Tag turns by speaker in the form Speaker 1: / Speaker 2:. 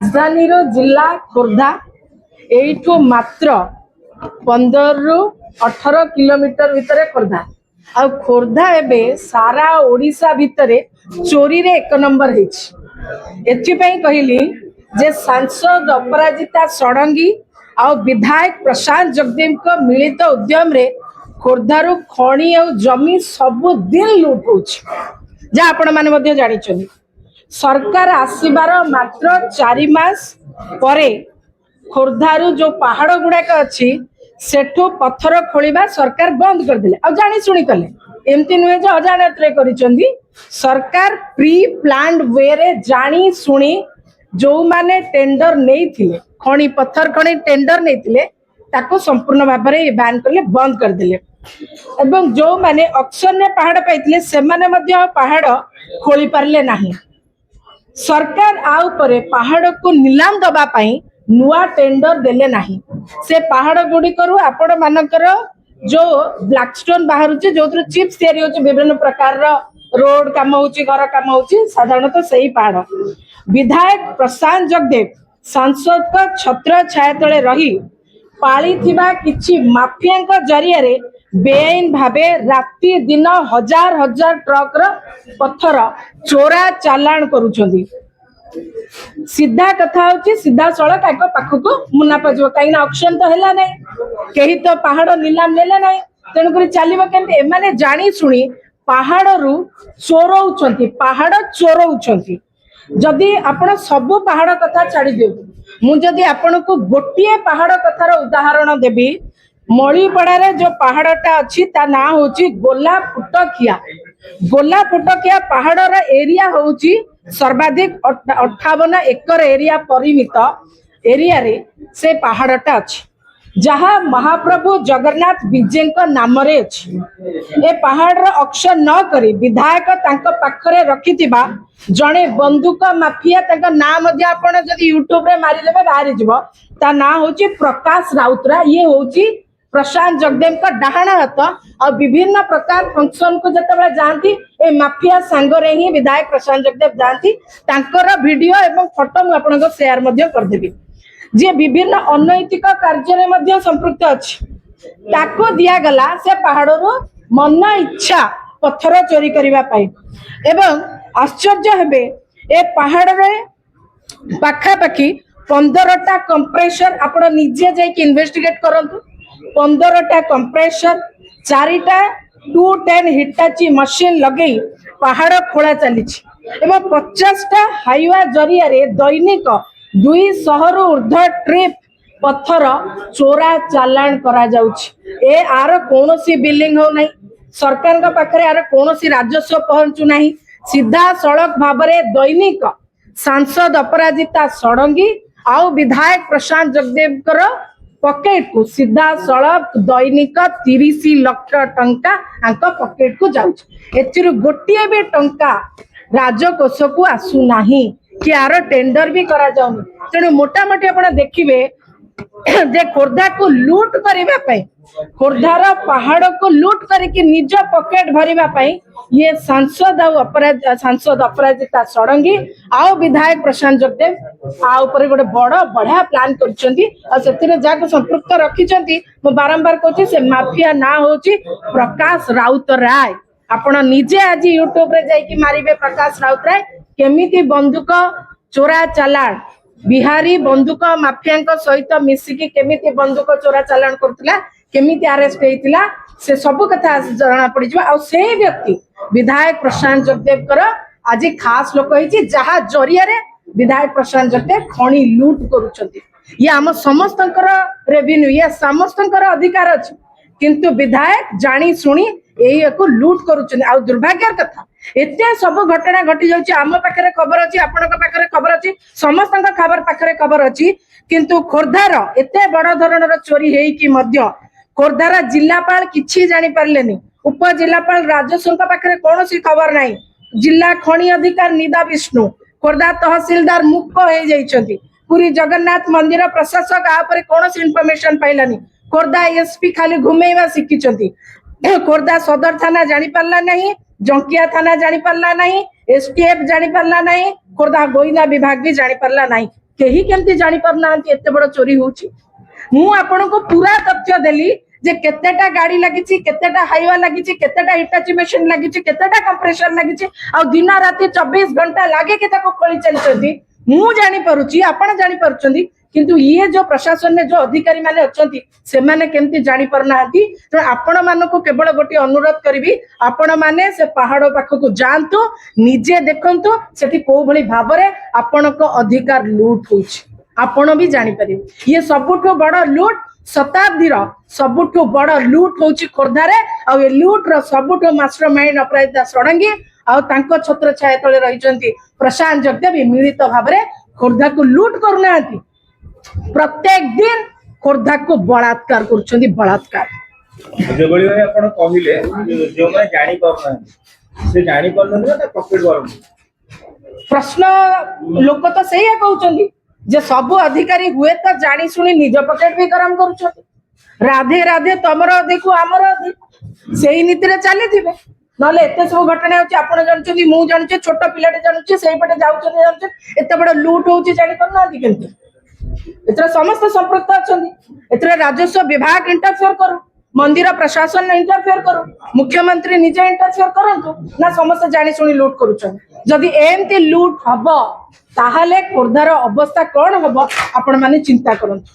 Speaker 1: राजधानी जिला खोर्धा यू मात्र 15 रु 18 किलोमीटर भितर खोर्धा आ खोर्धा एवं सारा ओडिशा भितर चोरी रे 1 नंबर कहली जे सांसद अपराजिता षडंगी आ विधायक प्रशांत जगदेव को मिलित उद्यम रे खोर्धारू खणी और जमी सबु दिन लुट हो जहाँ आपण मैंने जानी सरकार आसबार मात्र 4 मास परे खोर्धारू जो पहाड़ गुड़ाक अच्छी सेठू पत्थर खोलिबा सरकार बंद करदे आ जानी शुणी कले एमती नुहे जो अजाणत सरकार प्री प्लान्ड वे रे जानी शुणी जो माने टेंडर नहीं थिले खणी पत्थर खणी टेंडर नहीं थिले ताको संपूर्ण भाव में बैन करले बंद करदे एवं जो माने ऑक्शन ने पहाड़ पाइथिले से माने मध्य पहाड़ खोली पारले नहीं सरकार आ उपरे पहाड़ को नीलाम दबा पाई नुआ टेंडर देले नहीं से पहाड़ गुडी करू आपण मानकर जो ब्लैकस्टोन बाहर जो चिप्स तैयारी होची विभिन्न प्रकार रोड काम होची घर काम होची साधारणतः सही पहाड़ विधायक प्रशांत जगदेव सांसद का छत्र छाया तले रही पाली थिबा किछि माफिया जरिया रे बेआईन भावे राति दिन हजार हजार ट्रक रो पत्थर चोरा चालान करूछंदी सीधा कथा होची सीधा सड़क एक पाखक मुनाफा जो कहीं ऑक्शन तो हैला नै केही तो पहाड़ नीलाम लेले नै तेणु करी चलिबो केनते एमाने जानी सुनी पहाड़ रु चोरौछंती पहाड़ चोरौछंती जदि आपण सब पहाड़ कथा छाड़ी दियो मु जदि आपण को गोटिए पहाड़ कथार उदाहरण देबी मणिपड़ा रे जो पहाड़टा अच्छी ता ना होची गोला फुटकिया पहाड़ रा एरिया होची सर्वाधिक 58 एकर एरिया परिमित एरिया रे से पहाड़टा अच्छी जहाँ महाप्रभु जगन्नाथ विजय को नाम रे अच्छी ए पहाड़ रा ऑक्शन न करी विधायक तांको पाखरे रखिथिबा जणे बंदूक माफिया तांका नाम मध्ये आपण जदि यूट्यूब रे मारि लेबे बाहरी जिवो ता ना होची प्रकाश राउतरा ये होची प्रशांत जगदेव का डाहाना हाथ और विभिन्न प्रकार फंक्शन को जतबे जानती ए माफिया सांगरे ही विधायक प्रशांत जगदेव जानती तांकर वीडियो एवं फोटो मु आपन को शेयर मध्ये कर देबी जे विभिन्न अनैतिक कार्य रे मध्ये संपृक्त अछि ताको दिया गला से पहाड़रो मन इच्छा पत्थर चोरी करिवा पाई एवं आश्चर्य हेबे ए पहाड़ रे पाखा पाखी 15टा कंप्रेसर आपण निजे जाई कि इन्वेस्टिगेट करंतु 15टा कंप्रेसर 4टा 210 हिटाची मशीन लगे पहाड़ खोला चली एवं 50टा हाईवा जरिया रे दैनिक 200 रु ऊर्ध ट्रिप पत्थर चोरा चालान करा जाउछि ए आर कोनोसी बिलिंग हो नहीं सरकार का पाखरे आर कोनोसी राजस्व पहुंचु नहीं सीधा सड़क भाबरे दैनिक सांसद अपराजिता षडंगी आउ विधायक प्रशांत जगदेव कर पॉकेट को सीधा सड़क दैनिक 30 लाख टंका आंक पॉकेट को जाउछ एथिरु गोटिए भी टंका राजकोष को आसु नाही कि आर टेंडर भी करा जाउनी तेणु मोटा मोटी आपण देखिबे जे खोर्धा को लूट करिबा पई खोर्धार पहाड़ को लूट करके निज पॉकेट भरिबा पई ये सांसद अपराजिता षडंगी आउ विधायक प्रशांत जगदेव आ ऊपर गोटे बड़ बढ़िया प्लान करछंती आ सेतिरे जाको संपृक्त रखिछंती मो बारंबार कहछि से माफिया ना होछि प्रकाश राउत राय आपण निजे आज यूट्यूब रे जाई कि मारिबे प्रकाश राउत राय केमिति बंदूक चोरा चालान बिहारी बंदूक माफिया सहित मिसिकी केमिति बंदूक चोरा चालान करथिला केमिति अरेस्ट हेतिला से सब कथा जना पड़ जाओ से व्यक्ति विधायक प्रशांत जगदेव कर आज खास लोक होती जहाँ जरिया विधायक प्रशांत जगदेव खणी लूट करुछंती ये आम समस्त रेवेन्यू ये समस्त अधिकार अच्छी किंतु विधायक जानी शुणी यही को लूट करुछंती आ दुर्भाग्यर कथा एते सब घटना घटी जाउची आम पाखरे खबर अछि आपनक पाखरे खबर अछि समस्त खबर पाखरे खबर अछि किंतु खोर्धार एते बड़ धरणर चोरी हेई कि मध्य खोर्धार जिलापाल किछि जानि पारलेनी उप जिलापाल राजस्व पाखरे कोनोसी खबर नाही जिला खणी अधिकार निदा विष्णु खोर्धा तहसीलदार मुक्त हो जाइछंती पुरी जगन्नाथ मंदिर प्रशासक आ पर कोनोसी इन्फॉर्मेशन पाइलानी खोर्धा एसपी खाली घुमेइबा सिकिछंती खोर्धा सदर थाना जानि पारला नाही जंकिया थाना जानि पारला नाही एसटीएफ जानि पारला नाही खोर्धा गोइंदा विभाग भी जानि पारला नाही केही केमती जानी पारना एते बड़ चोरी होची मु आपण को पूरा तथ्य देली जे केतेटा गाड़ी लगी केतेटा हाईवा लगी केतेटा हिटाची मशीन लगी केतेटा कंप्रेसर लगी आ दिन राति 24 घंटा लागे के ताको खोली चलछंती मु जानी पारुची आपण जानी पारुचंदी किंतु ये जो प्रशासन ने जो अधिकारी माने अछंती से माने केमती जानी पारनाहांती तो आपण मानको केवल गोटे अनुरोध करबी आपण माने से पहाड़ पाखक जांतु निजे देखंतु सेठी को भली भाबरे आपनको अधिकार लूट होछि आपण भी जानी परिबे ये सबुठो बड़ लूट शताब्दीर सबुठो बड़ लूट होछि खोर्धारे आ ये लूट रो सबुठो मास्टरमाइंड अपराजिता षडंगी आ तांको छत्र छाया तळे रहिचंती प्रशांत जगदेवी मिलित भाबरे खोर्धा को लूट करनाहांती प्रत्येक दिन खोर्धा को बलात्कार करछंती बलात्कार
Speaker 2: जेबळी भाई आपण कहिले जो माने जानि परना से जानि परन ना पॉकेट गरम
Speaker 1: प्रश्न लोक तो सही कहउछंती जे सब अधिकारी हुए तो जानी सुनी निज पॉकेट भी गरम करूछंती राधे राधे तमर अधिक आमर अधिक सेही नीति रे चली थिबे नले एते सब घटना होची आपण जानछंती मु जानछे छोट पिलाटे जानछे सेही पटे जाउछंती जानछे एते बड़ लूट होची जानि करनांती केंती एतरे समस्त संपृक्त अछंती एतरे राजस्व विभाग इंटरफेयर करू मंदिर प्रशासन इंटरफेयर करू मुख्यमंत्री निजे इंटरफेयर करंतु ना समस्त जानी सुनी लूट करूछन जदि एमती लूट हबो ताहाले खोर्धार अवस्था कोन हबो आपण माने चिंता करंतु।